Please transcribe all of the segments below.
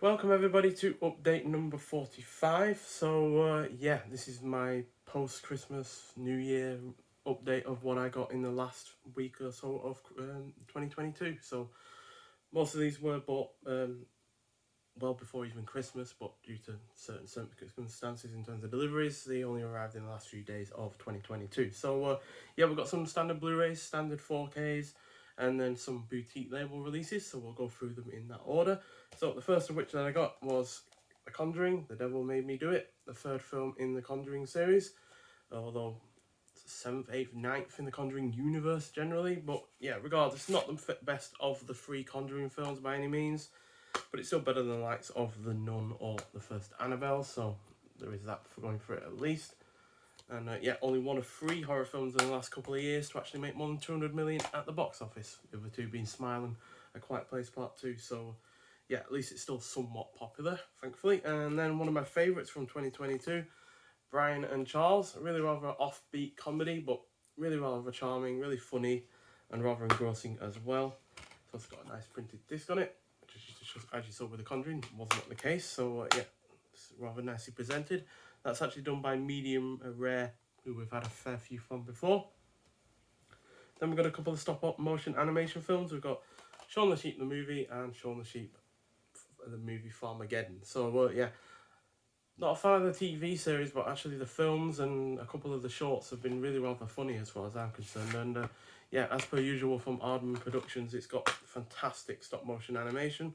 Welcome everybody to update number 45. Yeah, this is my post-Christmas, New Year update of what I got in the last week or so of 2022. So most of these were bought well before even Christmas, but due to certain circumstances in terms of deliveries, they only arrived in the last few days of 2022. Yeah, we've got some standard Blu-rays, standard 4Ks, and then some boutique label releases, so we'll go through them in that order. So the first of which that I got was The Conjuring, The Devil Made Me Do It, the third film in the Conjuring series, although it's 7th, 8th, 9th in the Conjuring universe generally, but yeah, regardless, not the best of the three Conjuring films by any means, but it's still better than the likes of The Nun or the first Annabelle, so there is that for going for it at least. And yeah, only one of three horror films in the last couple of years to actually make more than 200 million at the box office, the other two being Smile and A Quiet Place Part 2, so yeah, at least it's still somewhat popular, thankfully. And then one of my favourites from 2022, Brian and Charles, a really rather offbeat comedy, but really rather charming, really funny, and rather engrossing as well. So it's got a nice printed disc on it, which as you saw with The Conjuring, wasn't the case. So yeah, it's rather nicely presented. That's actually done by Medium Rare, who we've had a fair few from before. Then we've got a couple of stop motion animation films. We've got Shaun the Sheep the movie and Shaun the Sheep the movie Farmageddon. So yeah, not a fan of the TV series, but actually the films and a couple of the shorts have been really rather funny as far as I'm concerned. And yeah, as per usual from Aardman Productions, it's got fantastic stop motion animation.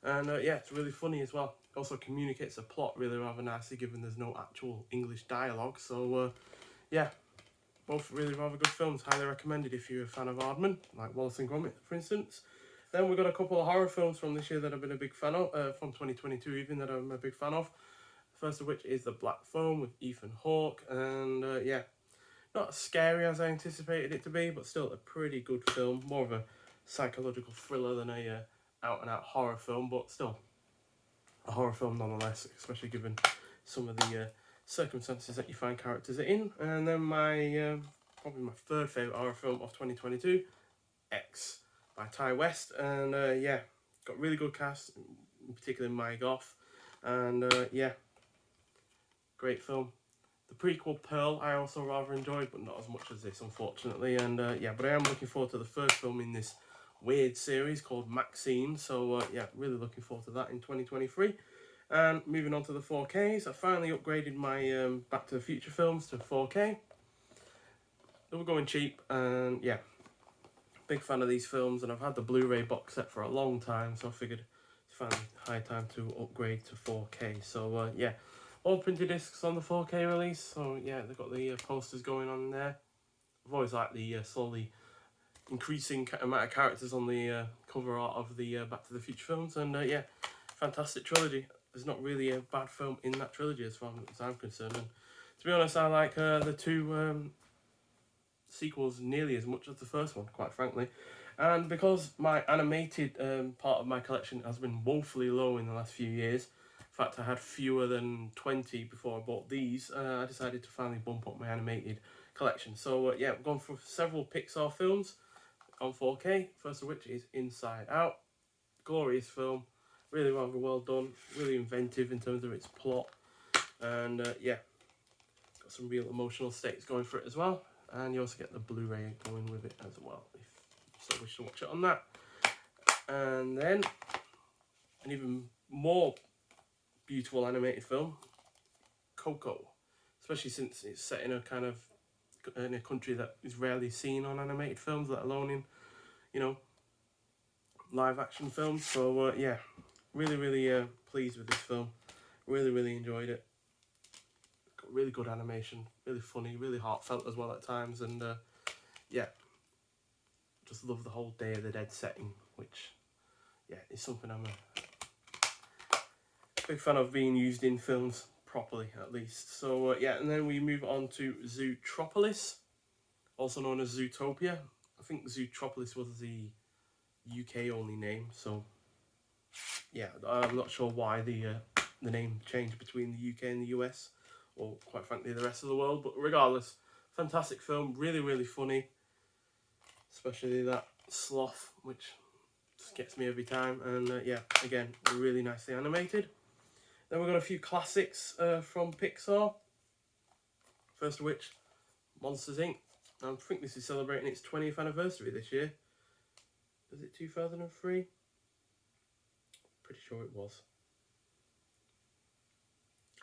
And yeah, it's really funny as well. It also communicates a plot really rather nicely, given there's no actual English dialogue. So yeah, both really rather good films. Highly recommended if you're a fan of Aardman, like Wallace and Gromit, for instance. Then we've got a couple of horror films from this year that I've been a big fan of, from 2022 even, that I'm a big fan of. First of which is The Black Phone with Ethan Hawke, and yeah, not as scary as I anticipated it to be, but still a pretty good film. More of a psychological thriller than a out-and-out horror film, but still a horror film nonetheless, especially given some of the circumstances that you find characters are in. And then my probably my third favourite horror film of 2022, X by Ty West, and yeah, got really good cast, in particular Maya Goth, and yeah, great film. The prequel Pearl I also rather enjoyed, but not as much as this, unfortunately. And yeah, but I am looking forward to the first film in this weird series called Maxine. So yeah, really looking forward to that in 2023. And moving on to the 4Ks, I finally upgraded my Back to the Future films to 4K. They were going cheap, and yeah, big fan of these films. And I've had the Blu-ray box set for a long time, so I figured it's finally high time to upgrade to 4K. So yeah, all printed discs on the 4K release. So yeah, they've got the posters going on there. I've always liked the slowly increasing amount of characters on the cover art of the Back to the Future films, and yeah, fantastic trilogy. There's not really a bad film in that trilogy as far as I'm concerned. And to be honest, I like the two sequels nearly as much as the first one, quite frankly. And because my animated part of my collection has been woefully low in the last few years, in fact I had fewer than 20 before I bought these, I decided to finally bump up my animated collection. So yeah, we've gone for several Pixar films on 4K, first of which is Inside Out. Glorious film, really rather well done, really inventive in terms of its plot, and yeah, got some real emotional stakes going for it as well. And you also get the Blu-ray going with it as well, if you so wish to watch it on that. And then an even more beautiful animated film, Coco, especially since it's set in a kind of in a country that is rarely seen on animated films, let alone in, you know, live action films. So yeah, really pleased with this film. Really enjoyed it. Got really good animation, really funny, really heartfelt as well at times, and yeah, just love the whole Day of the Dead setting, which yeah is something I'm a big fan of being used in films properly, at least. So yeah, and then we move on to Zootropolis, also known as Zootopia. I think Zootropolis was the UK only name, so yeah, I'm not sure why the name changed between the UK and the US, or quite frankly the rest of the world. But regardless, fantastic film, really funny, especially that sloth, which just gets me every time. And yeah, again, really nicely animated. Then we've got a few classics from Pixar. First of which, Monsters Inc. I think this is celebrating its 20th anniversary this year. Was it 2003? Pretty sure it was.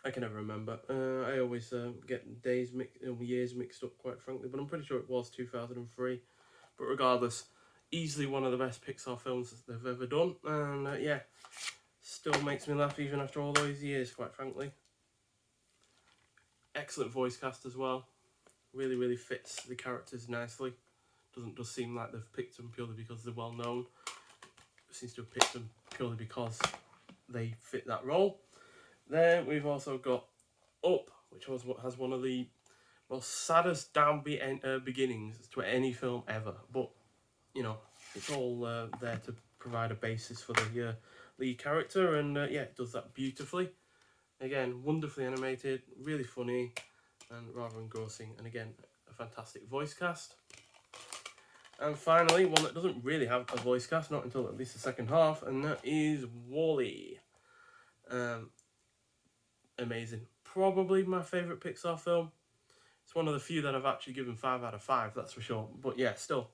I can never remember. I always get years mixed up, quite frankly, but I'm pretty sure it was 2003. But regardless, easily one of the best Pixar films they've ever done, and yeah, still makes me laugh even after all those years, quite frankly. Excellent voice cast as well. Really fits the characters nicely. Doesn't just seem like they've picked them purely because they're well known. It seems to have picked them purely because they fit that role. Then we've also got Up, which has one of the most saddest beginnings to any film ever. But, you know, it's all there to provide a basis for the lead character, and yeah, it does that beautifully. Again, wonderfully animated, really funny, and rather engrossing, and again, a fantastic voice cast. And finally, one that doesn't really have a voice cast, not until at least the second half, and that is WALL-E. Amazing. Probably my favourite Pixar film. It's one of the few that I've actually given 5 out of 5, that's for sure. But yeah, still,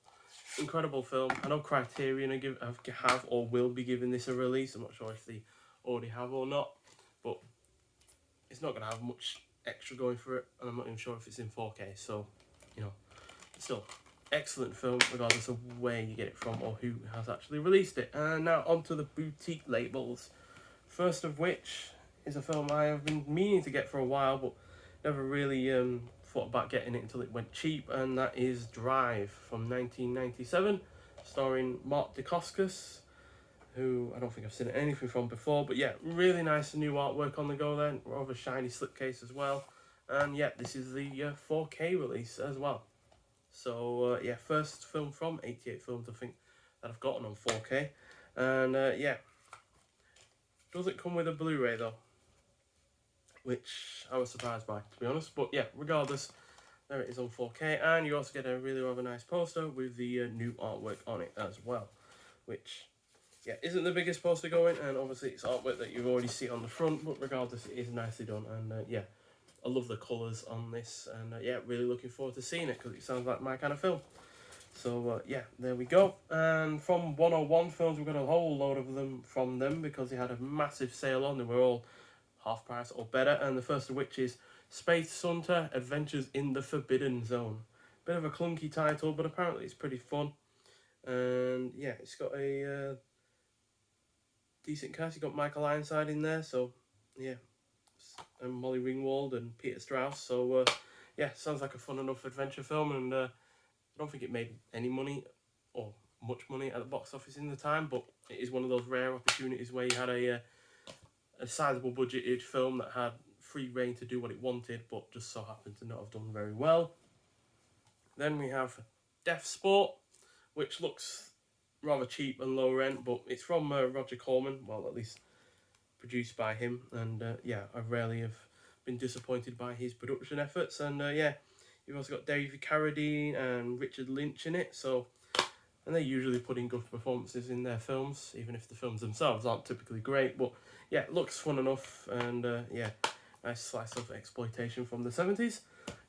incredible film. I know Criterion have or will be giving this a release. I'm not sure if they already have or not, but it's not going to have much extra going for it, and I'm not even sure if it's in 4K. So, you know, still, excellent film, regardless of where you get it from or who has actually released it. And now onto the boutique labels. First of which is a film I have been meaning to get for a while, but never really thought about getting it until it went cheap, and that is Drive from 1997, starring Mark Dacascos, who I don't think I've seen anything from before, but yeah, really nice new artwork on the go there, rather shiny slipcase as well, and yeah, this is the 4K release as well. So yeah, first film from 88 Films I think that I've gotten on 4K, and yeah, doesn't come with a Blu-ray though, which I was surprised by, to be honest. But yeah, regardless, there it is on 4K, and you also get a really rather nice poster with the new artwork on it as well, which, yeah, isn't the biggest poster going, and obviously it's artwork that you've already seen on the front, but regardless, it is nicely done, and yeah, I love the colours on this, and yeah, really looking forward to seeing it, because it sounds like my kind of film. So yeah, there we go. And from 101 Films, we've got a whole load of them from them, because they had a massive sale on. They were all half price or better, and the first of which is Space Hunter Adventures in the Forbidden Zone. Bit of a clunky title, but apparently it's pretty fun. And yeah, it's got a decent cast. You got Michael Ironside in there, so yeah, and Molly Ringwald and Peter Strauss. So yeah, sounds like a fun enough adventure film, and I don't think it made any money or much money at the box office in the time, but it is one of those rare opportunities where you had a sizable budgeted film that had free reign to do what it wanted, but just so happened to not have done very well. Then we have Death Sport, which looks rather cheap and low rent, but it's from Roger Corman, well, at least produced by him, and yeah, I rarely have been disappointed by his production efforts. And yeah, you've also got David Carradine and Richard Lynch in it, so, and they usually put in good performances in their films, even if the films themselves aren't typically great. But yeah, it looks fun enough, and yeah, nice slice of exploitation from the 70s.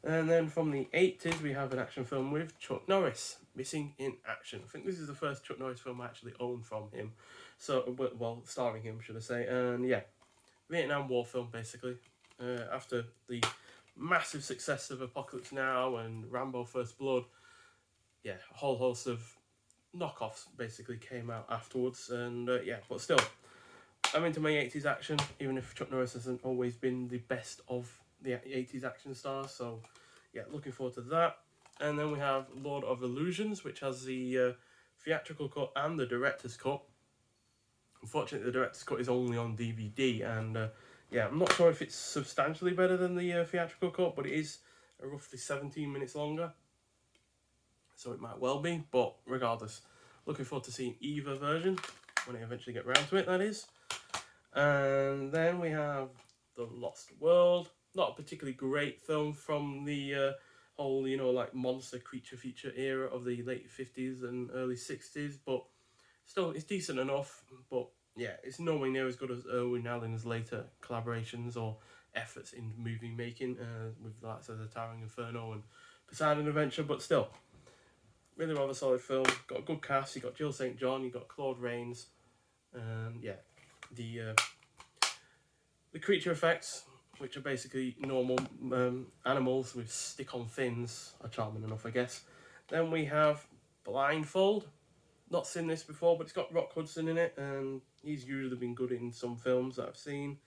And then from the 80s, we have an action film with Chuck Norris, Missing in Action. I think this is the first Chuck Norris film I actually own from him. So, well, starring him, should I say. And yeah, Vietnam War film, basically. After the massive success of Apocalypse Now and Rambo First Blood, yeah, a whole host of knockoffs basically came out afterwards. And yeah, but still, I'm into my 80s action, even if Chuck Norris hasn't always been the best of the 80s action stars. So yeah, looking forward to that. And then we have Lord of Illusions, which has the theatrical cut and the director's cut. Unfortunately, the director's cut is only on DVD, and yeah, I'm not sure if it's substantially better than the theatrical cut, but it is roughly 17 minutes longer, so it might well be. But regardless, looking forward to seeing either version when I eventually get round to it, that is. And then we have The Lost World. Not a particularly great film from the whole, you know, like monster creature feature era of the late 50s and early 60s, but Still, it's decent enough, but yeah, it's nowhere near as good as Owen Allen's later collaborations or efforts in movie making with the likes of the Towering Inferno and Poseidon Adventure. But still, really rather solid film. Got a good cast. You got Jill St. John. You got Claude Rains. Yeah, the creature effects, which are basically normal animals with stick-on fins, are charming enough, I guess. Then we have Blindfold. Not seen this before, but it's got Rock Hudson in it, and he's usually been good in some films that I've seen.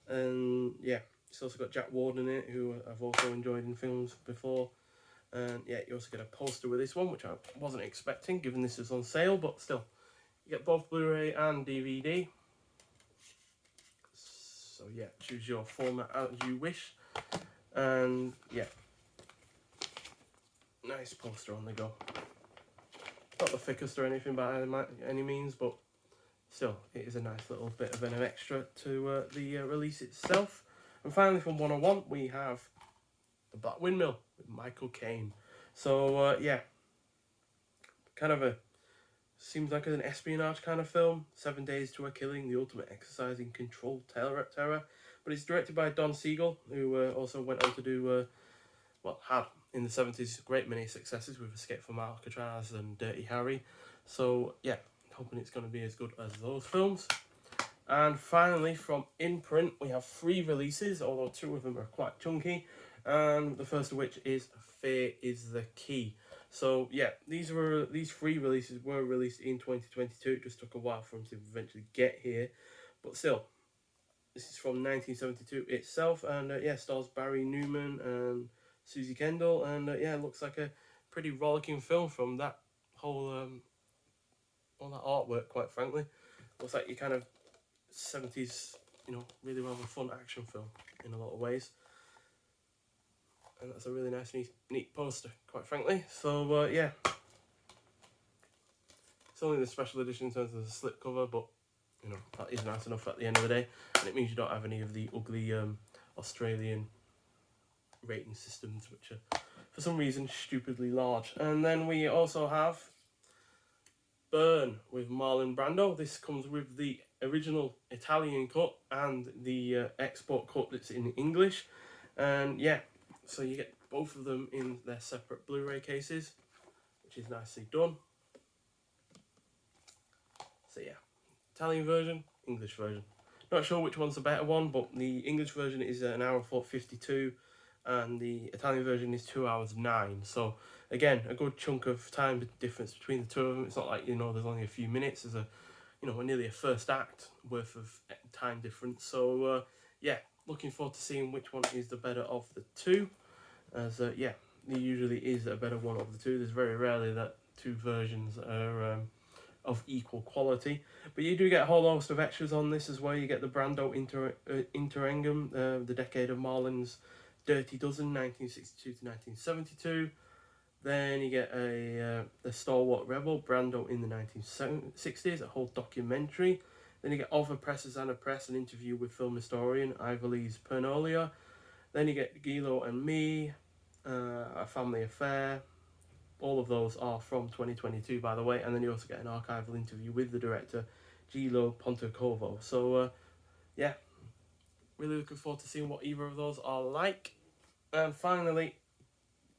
And yeah, it's also got Jack Warden in it, who I've also enjoyed in films before. And yeah, you also get a poster with this one, which I wasn't expecting, given this is on sale, but still. You get both Blu-ray and DVD. So yeah, choose your format as you wish. And yeah, nice poster on the go. Not the thickest or anything by any means, but still, it is a nice little bit of an extra to the release itself. And finally, from 101, we have The Black Windmill with Michael Caine. So yeah, kind of a seems like an espionage kind of film. 7 Days to a Killing, the ultimate exercise in controlled terror. But it's directed by Don Siegel, who also went on to do, had in the 70s great many successes with Escape from Alcatraz and Dirty Harry. So yeah, hoping it's going to be as good as those films. And finally, from Imprint, we have 3 releases, although 2 of them are quite chunky. And the first of which is Fear is the Key. So yeah, these 3 releases were released in 2022. It just took a while for them to eventually get here, but still, this is from 1972 itself, and yeah, stars Barry Newman and Susie Kendall, and yeah, looks like a pretty rollicking film from that whole all that artwork. Quite frankly, looks like your kind of 70s, really rather fun action film in a lot of ways. And that's a really nice, neat poster, quite frankly. So yeah, it's only the special edition in terms of the slipcover, but that is nice enough at the end of the day, and it means you don't have any of the ugly Australian rating systems, which are for some reason stupidly large. And then we also have Burn with Marlon Brando. This comes with the original Italian cut and the export cut that's in English, and yeah, so you get both of them in their separate Blu-ray cases, which is nicely done. So yeah, Italian version, English version. Not sure which one's the better one, but the English version is an hour 52, and the Italian version is 2 hours 9. So again, a good chunk of time difference between the two of them. It's not like there's only a few minutes. There's nearly a first act worth of time difference. So yeah, looking forward to seeing which one is the better of the two. As yeah, there usually is a better one of the two. There's very rarely that 2 versions are of equal quality, but you do get a whole host of extras on this as well. You get the Brando Interregnum, the decade of Marlon's Dirty Dozen, 1962 to 1972. Then you get the Stalwart Rebel, Brando in the 1960s, a whole documentary. Then you get Over Presses and a Press, an interview with film historian Ivalise Pernolia. Then you get Gilo and Me, A Family Affair. All of those are from 2022, by the way. And then you also get an archival interview with the director, Gilo Pontecorvo. So, yeah, really looking forward to seeing what either of those are like. And finally,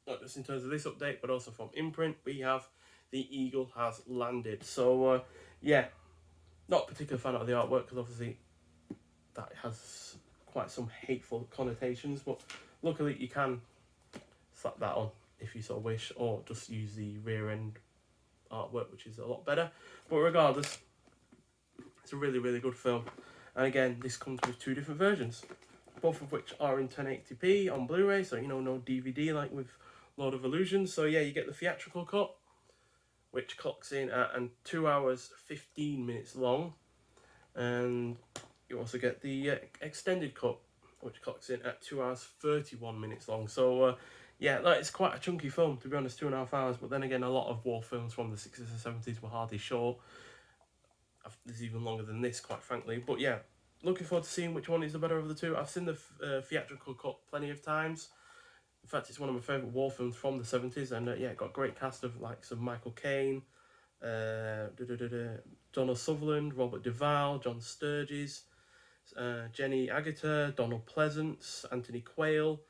not just in terms of this update, but also from Imprint, we have The Eagle Has Landed. So, yeah, not a particular fan of the artwork, because obviously that has quite some hateful connotations, but luckily you can slap that on if you so wish, or just use the rear end artwork, which is a lot better. But regardless, it's a really, really good film. And again, this comes with 2 different versions, both of which are in 1080p on Blu-ray, so no DVD like with Lord of Illusions. So yeah, you get the theatrical cut, which clocks in at 2 hours 15 minutes long, and you also get the extended cut, which clocks in at 2 hours 31 minutes long. So yeah, it's quite a chunky film, to be honest, 2.5 hours. But then again, a lot of war films from the 60s and 70s were hardly short. There's even longer than this, quite frankly. But yeah, looking forward to seeing which one is the better of the two. I've seen the theatrical cut plenty of times. In fact, it's one of my favourite war films from the 70s. And yeah, got a great cast of likes of Michael Caine, Donald Sutherland, Robert Duvall, John Sturges, Jenny Agutter, Donald Pleasance, Anthony Quayle,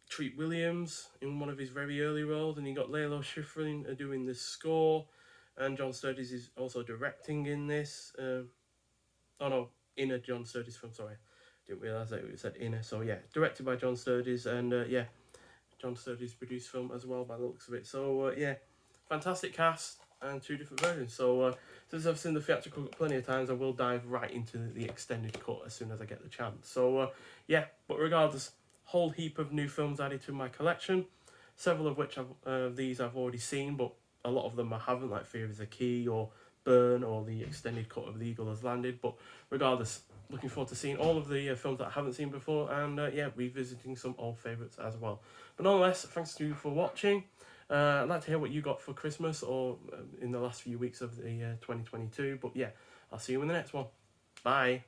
Treat Williams in one of his very early roles, and you got Lalo Schifrin doing the score, and John Sturges is also directing in this. Oh no, in a John Sturges film, sorry. Didn't realise that it said inner. So yeah, directed by John Sturges, and yeah, John Sturges produced film as well by the looks of it. So yeah, fantastic cast and 2 different versions. So since I've seen the theatrical cut plenty of times, I will dive right into the extended cut as soon as I get the chance. So yeah, but regardless, whole heap of new films added to my collection. Several of which these I've already seen, but a lot of them I haven't, like Fear is the Key or Burn or the extended cut of The Eagle Has Landed. But regardless, looking forward to seeing all of the films that I haven't seen before, and yeah, revisiting some old favourites as well. But nonetheless, thanks to you for watching. I'd like to hear what you got for Christmas or in the last few weeks of the 2022. But yeah, I'll see you in the next one. Bye.